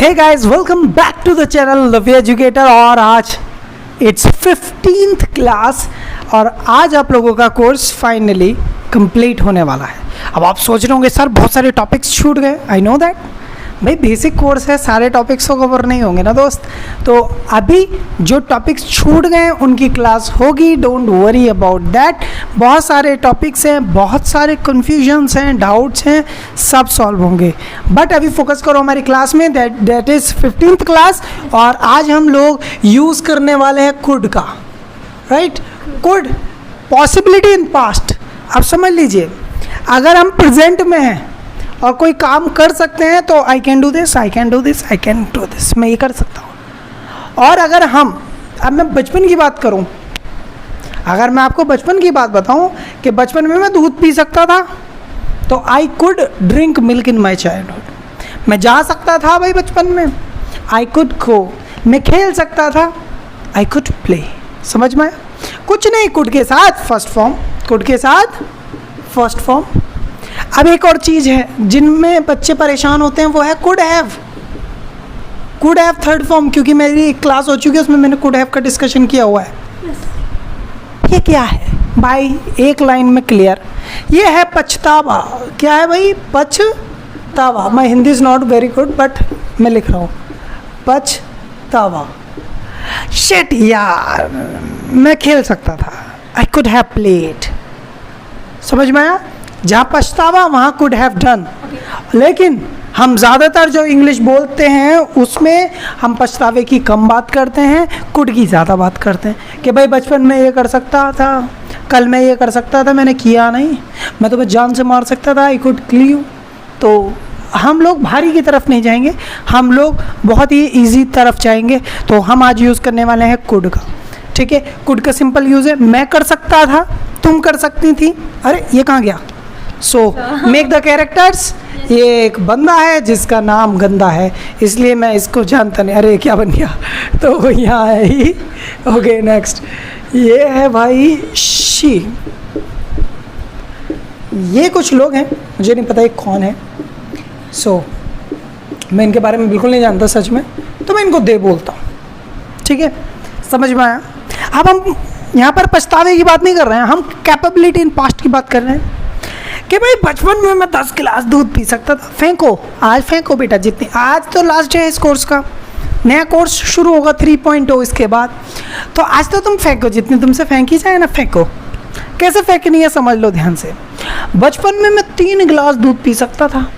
Hey guys, welcome back to the channel लवी educator. और आज इट्स 15th क्लास और आज आप लोगों का कोर्स फाइनली कंप्लीट होने वाला है। अब आप सोच रहे होंगे सर बहुत सारे टॉपिक्स छूट गए। आई नो दैट भाई, बेसिक कोर्स है, सारे टॉपिक्स को कवर नहीं होंगे ना दोस्त। तो अभी जो टॉपिक्स छूट गए उनकी क्लास होगी, डोंट वरी अबाउट दैट। बहुत सारे टॉपिक्स हैं, बहुत सारे कन्फ्यूजन्स हैं, डाउट्स हैं, सब सॉल्व होंगे। बट अभी फोकस करो हमारी क्लास में, दैट इज़ 15th क्लास। और आज हम लोग यूज़ करने वाले हैं कुड का, right. Could possibility in past. अब समझ लीजिए, अगर हम प्रेजेंट में हैं और कोई काम कर सकते हैं तो I can do this, I can do this, I can do this, मैं ये कर सकता हूँ। और अगर अब मैं बचपन की बात करूँ, अगर मैं आपको बचपन की बात बताऊँ कि बचपन में मैं दूध पी सकता था, तो I could drink milk in my childhood. मैं जा सकता था भाई बचपन में, आई कुड गो, मैं खेल सकता था, आई कुड प्ले। समझ में? कुछ नहीं, कुड के साथ फर्स्ट फॉर्म, कुड के साथ फर्स्ट फॉर्म। अब एक और चीज़ है जिनमें बच्चे परेशान होते हैं, वो है could have. Could have third form, क्योंकि मेरी एक क्लास हो चुकी है उसमें मैंने कुड हैव का डिस्कशन किया हुआ है। ये क्या है भाई? एक लाइन में क्लियर, ये है पछतावा। क्या है भाई? पछतावा। My Hindi is not very good but मैं लिख रहा हूँ पछतावा। शिट यार, मैं खेल सकता था, आई कुड हैव प्लेड। समझ में आया? जहाँ पछतावा वहाँ कुड हैव डन। लेकिन हम ज़्यादातर जो इंग्लिश बोलते हैं उसमें हम पछतावे की कम बात करते हैं, कुड की ज़्यादा बात करते हैं कि भाई बचपन में ये कर सकता था, कल मैं ये कर सकता था, मैंने किया नहीं, मैं तो बस जान से मार सकता था, आई कुड किल यू। तो हम लोग भारी की तरफ नहीं जाएंगे, हम लोग बहुत ही ईजी तरफ जाएंगे। तो हम आज यूज़ करने वाले हैं कुड का। ठीक है, कुड का सिंपल यूज़ है, मैं कर सकता था, तुम कर सकती थी। अरे ये कहाँ गया? So make the characters. ये एक बंदा है जिसका नाम गंदा है, इसलिए मैं इसको जानता नहीं। अरे क्या बन गया? तो यहाँ है ही। ओके नेक्स्ट, ये है भाई शी। ये कुछ लोग हैं, मुझे नहीं पता ये कौन है। सो मैं इनके बारे में बिल्कुल नहीं जानता सच में, तो मैं इनको दे बोलता हूँ। ठीक है, समझ में आया? अब हम यहाँ पर पछतावे की बात नहीं कर रहे हैं, हम कैपेबिलिटी इन पास्ट की बात कर रहे हैं कि भाई बचपन में मैं 10 गिलास दूध पी सकता था। फेंको, आज फेंको बेटा जितनी। आज तो लास्ट है इस कोर्स का, नया कोर्स शुरू होगा 3.0 इसके बाद। तो आज तो तुम फेंको, जितनी तुमसे फेंकी जाए ना फेंको। कैसे फेंकनी है समझ लो ध्यान से। बचपन में मैं 3 गिलास दूध पी सकता था।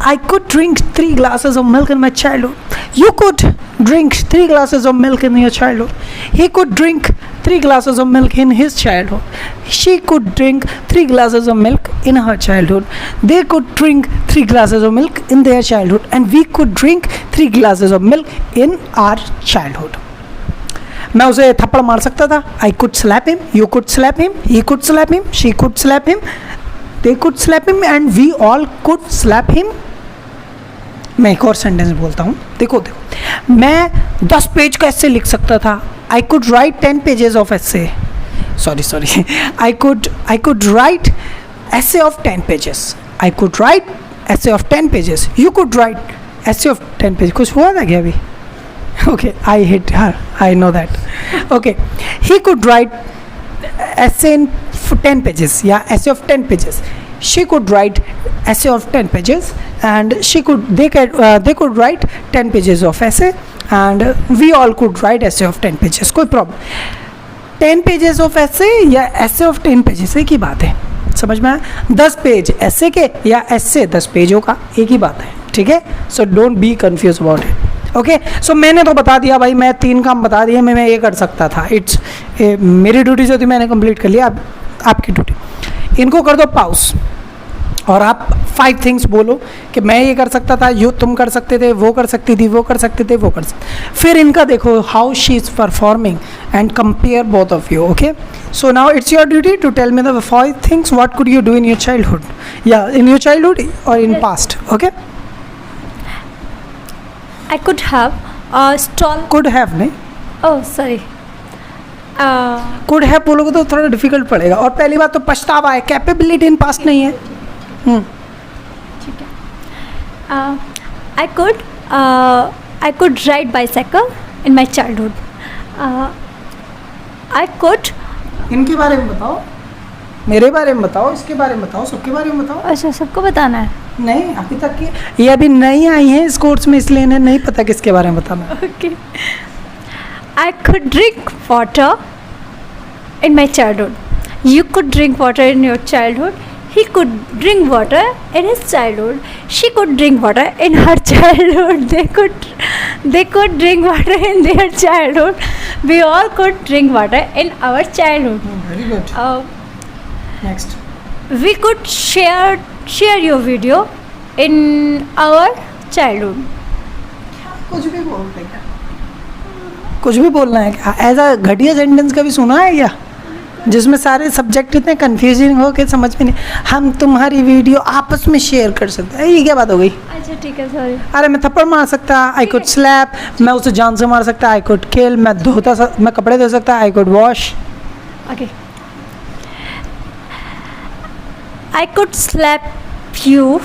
I could drink 3 glasses of milk in my childhood. You could drink 3 glasses of milk in your childhood. He could drink 3 glasses of milk in his childhood. She could drink 3 glasses of milk in her childhood. They could drink 3 glasses of milk in their childhood. And we could drink 3 glasses of milk in our childhood. मैं उसे थप्पड़ मार सकता था। I could slap him. You could slap him. He could slap him. She could slap him. They could slap him and we all could slap him. मैं एक और sentence बोलता हूँ, देखो देखो। मैं 10 पेज का एस्से लिख सकता था। I could write 10 pages of essay. Sorry. I could write essay of 10 pages. I could write essay of 10 pages. You could write essay of 10 pages. कुछ हुआ था क्या अभी? Okay, I hit her. I know that. Okay, he could write essay in 10 pages. Yeah, essay of 10 pages. She could write essay of 10 pages and they could write 10 pages of essay and we all could write essay of 10 pages. कोई problem? 10 pages of essay या essay of 10 pages एक ही बात है। समझ में आया? 10 page essay के या essay 10 पेजों का एक ही बात है। ठीक है, so don't be confuse about it. Okay, so मैंने तो बता दिया भाई, मैं 3 काम बता दिए, मैं ये कर सकता था। इट्स मेरी ड्यूटी जो थी मैंने कंप्लीट कर लिया। अब आपकी ड्यूटी, इनको कर दो पाउस और आप 5 थिंग्स बोलो कि मैं ये कर सकता था, तुम कर सकते थे, वो कर सकती थी, वो कर सकते थे, वो कर सकते। फिर इनका देखो how she is performing and compare both of you. Okay, so now it's your duty to tell me the 5 things what could you do in your childhood, या इन योर चाइल्डहुड और in past. Okay, I could have a stall. Could have नहीं, Oh, sorry. Could have बोलोगे तो थोड़ा difficult पड़ेगा। और पहली बात तो पछतावा है, कैपेबिलिटी इन पास्ट नहीं है। ठीक है। I could I could ride bicycle in my childhood. I could. इनके बारे में बताओ, मेरे बारे में बताओ, इसके बारे में बताओ, सबके बारे में बताओ। अच्छा, सबको बताना है। नहीं, अभी तक की ये अभी नई आई हैं इस कोर्स में, इसलिए इन्हें नहीं पता किसके बारे में बताना है। Okay. I could drink water in my childhood. You could drink water in your childhood. He could drink water in his childhood. She could drink water in her childhood. They could drink water in their childhood. We all could drink water in our childhood. Very good. Next. We could share your video in our childhood. कुछ भी बोलते हैं क्या? कुछ भी बोलना है क्या? ऐसा घटिया सेंटेंस कभी सुना है क्या, जिसमें सारे सब्जेक्ट इतने कंफ्यूजिंग हो के समझ में नहीं, हम तुम्हारी वीडियो आपस में शेयर कर सकते हैं, ये क्या बात हो गई? अच्छा ठीक है, सॉरी। अरे मैं थप्पड़ मार सकता, आई कुड स्लैप, मैं उसे जान से मार सकता, आई कुड किल, मैं कपड़े धो सकता, I could wash. Okay. I could slap you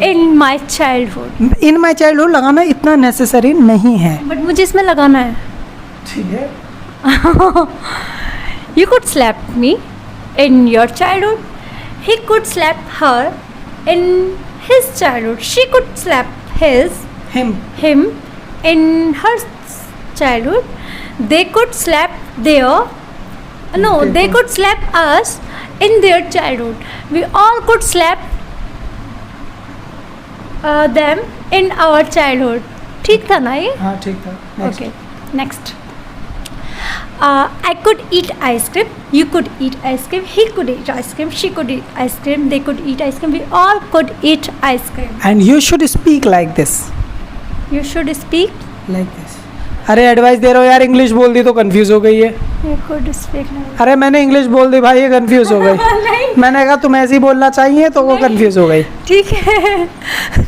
in my childhood. In my childhood लगाना इतना नेसेसरी नहीं है। But मुझे इसमें लगाना है। ठीक है। You could slap me in your childhood. He could slap her in his childhood. She could slap him in her childhood. They could slap they could slap us in their childhood. We all could slap them in our childhood. ठीक था ना ये? हाँ ठीक था। Next. Okay, next. I could eat ice cream. You could eat ice cream. He could eat ice cream. She could eat ice cream. They could eat ice cream. We all could eat ice cream. And you should speak like this. You should speak. Like this. अरे advice दे रहा हूँ यार, English बोल दी तो confuse हो गई है। You could speak like. अरे मैंने इंग्लिश बोल दी भाई, ये कंफ्यूज हो गई। नहीं, मैंने कहा तुम ऐसे ही बोलना चाहिए तो वो नहीं। कंफ्यूज हो गई। ठीक है।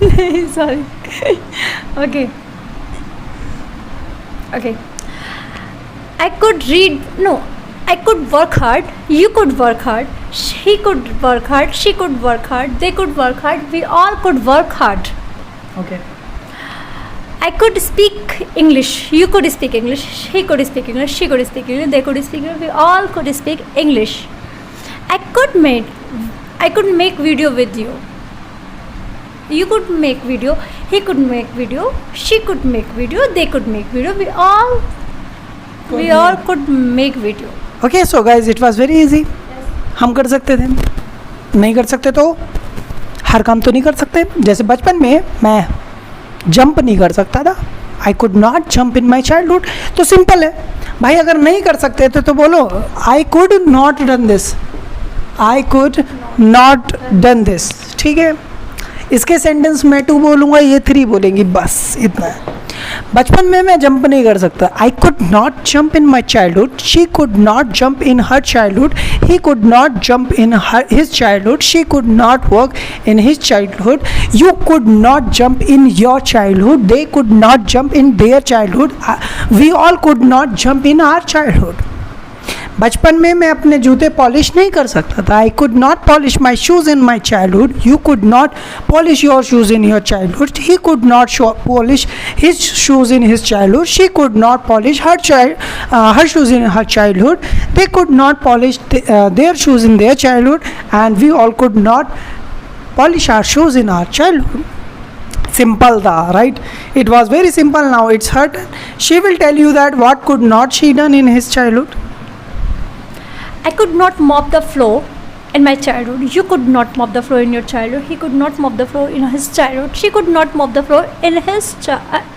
नहीं, sorry. Okay. Okay. I could read. No, I could work hard. You could work hard. He could work hard. She could work hard. They could work hard. We all could work hard. Okay. I could speak English. You could speak English. He could speak English. She could speak English. They could speak English. We all could speak English. I could make video with you. You could make video. He could make video. She could make video. They could make video. We all could make video. Okay, so guys, it was very easy. हम कर सकते थे, नहीं कर सकते तो हर काम तो नहीं कर सकते। जैसे बचपन में मैं जंप नहीं कर सकता था, I could not jump in my childhood. तो सिंपल है भाई, अगर नहीं कर सकते तो बोलो आई could not done this, I could not done this. ठीक है, इसके सेंटेंस मैं 2 बोलूँगा, ये 3 बोलेंगी, बस इतना है। बचपन में मैं जंप नहीं कर सकता, I could not jump in my childhood, she could not jump in her childhood, he could not jump in his childhood, she could not work in his childhood, you could not jump in your childhood, they could not jump in their childhood, we all could not jump in our childhood. बचपन में मैं अपने जूते polish नहीं कर सकता था, I could not polish my shoes in my childhood, you could not polish your shoes in your childhood, he could not polish his shoes in his childhood, she could not polish her shoes in her childhood, they could not polish their shoes in their childhood, and we all could not polish our shoes in our childhood. Simple tha, right? It was very simple. Now it's her turn. She will tell you that what could not she done in his childhood. I could not mop the floor in my childhood. You could not mop the floor in your childhood. He could not mop the floor in his childhood. She could not mop the floor in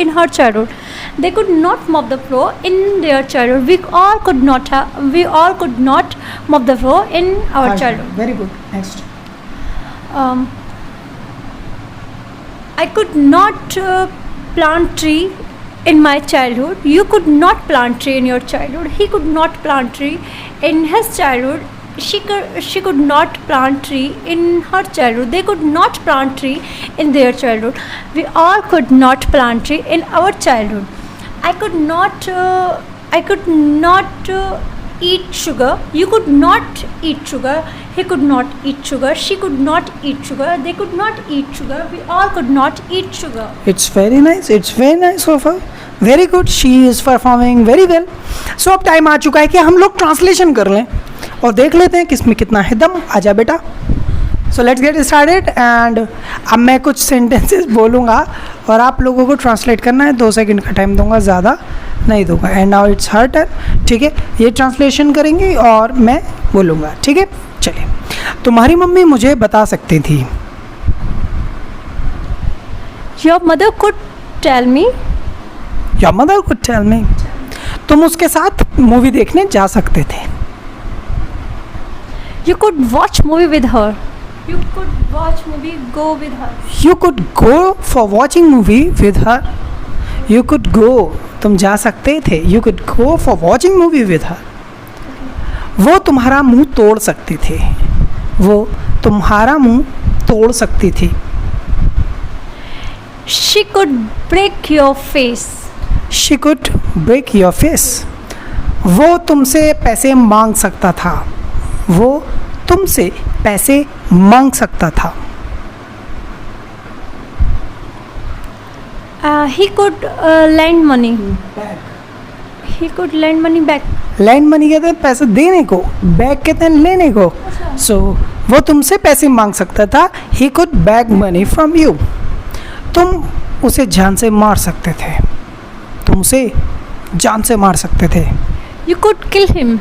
in her childhood. They could not mop the floor in their childhood. We all could not mop the floor in our childhood. Very good. Next. I could not plant tree in my childhood. You could not plant tree in your childhood. He could not plant tree in his childhood. She could not plant tree in her childhood. They could not plant tree in their childhood. We all could not plant tree in our childhood. I could not eat sugar. You could not eat sugar. He could not eat sugar. She could not eat sugar. They could not eat sugar. We all could not eat sugar. It's very nice. It's very nice of her. Very good. She is performing very well. So अब time आ चुका है कि हम लोग translation कर लें और देख लेते हैं किसमें कितना है दम. आजा बेटा. So let's get started. And अब मैं कुछ सेंटेंसेस बोलूँगा और आप लोगों को ट्रांसलेट करना है. 2 सेकंड का टाइम दूंगा, ज़्यादा नहीं दूंगा. And now it's her turn. ठीक है, ये ट्रांसलेशन करेंगे और मैं बोलूँगा. ठीक है, चलिए. तुम्हारी मम्मी मुझे बता सकती थी. Your mother could tell me. Your mother could tell me. तुम उसके साथ मूवी देखने जा सकते थे. You could watch movie with her. You could watch movie, go with her. You could go for watching movie with her. You could go, तुम जा सकते थे. You could go for watching movie with her. वो तुम्हारा मुंह तोड़ सकती थी. वो तुम्हारा मुंह तोड़ सकती थी. She could break your face. She could break your face. वो तुमसे पैसे मांग सकता था. वो तुमसे पैसे मांग सकता था. He could lend money. He could lend money back. Land money कहते हैं पैसे देने को, बैग कहते हैं लेने को. सो वो तुमसे पैसे मांग सकता था. He could bag money from you. तुम उसे जान से मार सकते थे. तुम उसे जान से मार सकते थे. You could kill him.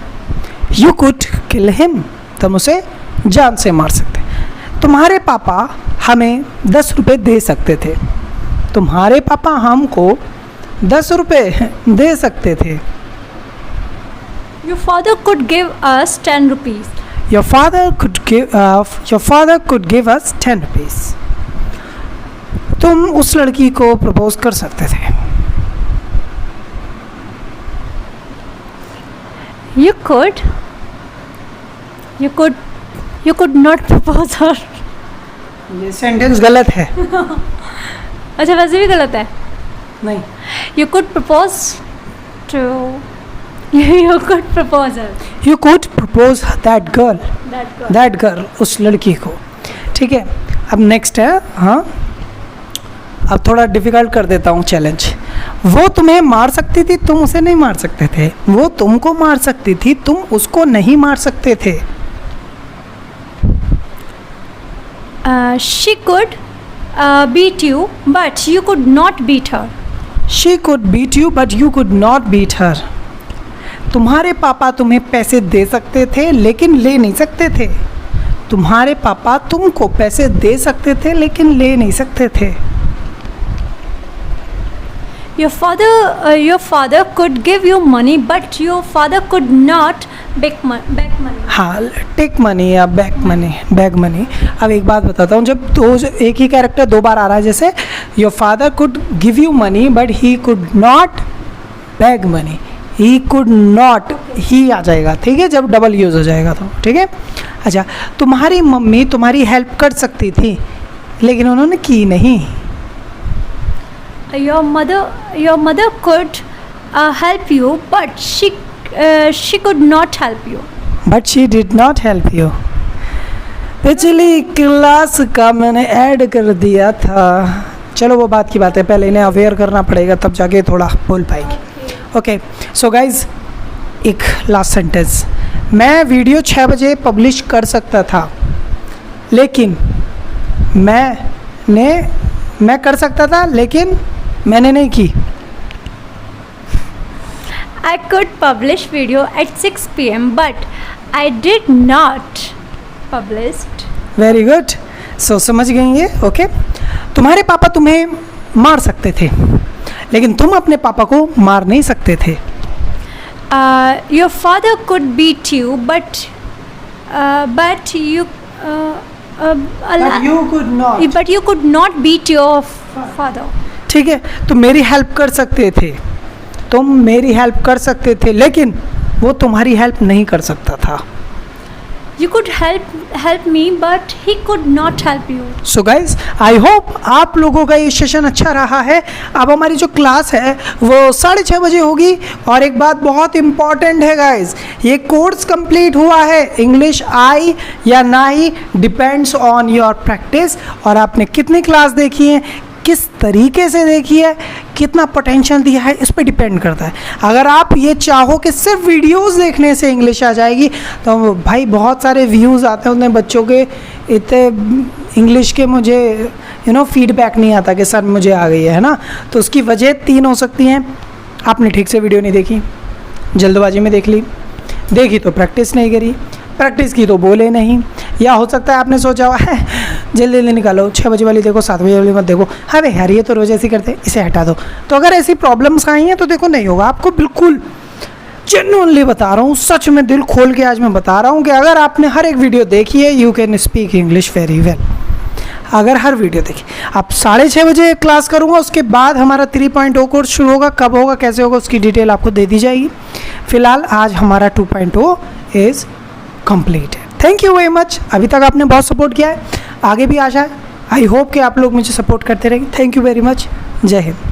You could kill him. तुम उसे जान से मार सकते. तुम्हारे पापा हमें 10 रुपये दे सकते थे. तुम्हारे पापा हमको 10 रुपये दे सकते थे. Your father could give us 10 rupees. Your father could give us 10 rupees. तुम उस लड़की को प्रपोज कर सकते थे. You could not propose her. ये सेंटेंस गलत है. अच्छा, वैसे भी गलत है. नहीं. You could propose to. You could propose her. You could propose that girl. That girl. That girl, उस लड़की को. ठीक है, अब नेक्स्ट है. हाँ, अब थोड़ा डिफिकल्ट कर देता हूँ चैलेंज. वो तुम्हें मार सकती थी, तुम उसे नहीं मार सकते थे. वो तुमको मार सकती थी, तुम उसको नहीं मार सकते थे. She could beat you, but you could not beat her. She could beat you, but you could not beat her. तुम्हारे पापा तुम्हें पैसे दे सकते थे लेकिन ले नहीं सकते थे. तुम्हारे पापा तुमको पैसे दे सकते थे लेकिन ले नहीं सकते थे. Your father could give you money, but your father could not back money. हाँ, टेक मनी या बैक मनी, बैग मनी. अब एक बात बताता हूँ, जब एक ही कैरेक्टर 2 बार आ रहा है, जैसे your father could give you money but he could not beg money. He could not, ही आ जाएगा. ठीक है, जब डबल यूज़ हो जाएगा तो. ठीक है. अच्छा, तुम्हारी मम्मी तुम्हारी हेल्प कर सकती थी लेकिन उन्होंने की नहीं. Your mother could help you, but she could not help you. But she did not help you. पिछली क्लास का मैंने ऐड कर दिया था. चलो वो बात की बात है, पहले इन्हें अवेयर करना पड़ेगा तब जाके थोड़ा बोल पाएगी. ओके, सो गाइज, एक लास्ट सेंटेंस. मैं वीडियो 6 बजे पब्लिश कर सकता था लेकिन मैं कर सकता था लेकिन मैंने नहीं की. I could publish video at 6 p.m. but I did not published. Very good. So समझ गई ये. ओके, तुम्हारे पापा तुम्हें मार सकते थे लेकिन तुम अपने पापा को मार नहीं सकते थे. Your father could beat you, but you but you could not beat your father. ठीक है, तुम मेरी हेल्प कर सकते थे. तुम मेरी हेल्प कर सकते थे लेकिन वो तुम्हारी हेल्प नहीं कर सकता था. You could help me, but he could not help you. So guys I hope आप लोगों का ये सेशन अच्छा रहा है। अब हमारी जो क्लास है वो 6:30 बजे होगी। और एक बात बहुत इम्पॉर्टेंट है गाइज, ये कोर्स कंप्लीट हुआ है, इंग्लिश आई या ना ही डिपेंड्स ऑन योर प्रैक्टिस, और आपने कितनी क्लास देखी है, किस तरीके से देखी है, कितना पोटेंशियल दिया है, इस पर डिपेंड करता है। अगर आप ये चाहो कि सिर्फ वीडियोस देखने से इंग्लिश आ जाएगी, तो भाई बहुत सारे व्यूज़ आते हैं उतने बच्चों के, इतने इंग्लिश के मुझे फीडबैक नहीं आता कि सर मुझे आ गई है ना। तो उसकी वजह 3 हो सकती हैं। आपने ठीक से वीडियो नहीं देखी, जल्दबाजी में देख ली, देखी तो प्रैक्टिस नहीं करी, प्रैक्टिस की तो बोले नहीं, या हो सकता है आपने सोचा हुआ है जल्दी जल्दी निकालो, 6 बजे वाली देखो, 7 बजे वाली मत देखो, अरे यार ये तो रोज़ ऐसे करते, इसे हटा दो। तो अगर ऐसी प्रॉब्लम्स आई हैं तो देखो नहीं होगा। आपको बिल्कुल जेन्युइनली बता रहा हूँ, सच में दिल खोल के आज मैं बता रहा हूँ कि अगर आपने हर एक वीडियो देखी है, you can speak English very well. अगर हर वीडियो देखी, आप 6:30 बजे क्लास करूँगा, उसके बाद हमारा 3.0 कोर्स शुरू होगा। कब होगा, कैसे होगा, उसकी डिटेल आपको दे दी जाएगी। फिलहाल आज हमारा 2.0 इज़ कंप्लीट है। Thank you very much. अभी तक आपने बहुत सपोर्ट किया है, आगे भी आशा है, आई होप कि आप लोग मुझे सपोर्ट करते रहेंगे। Thank you very much. जय हिंद।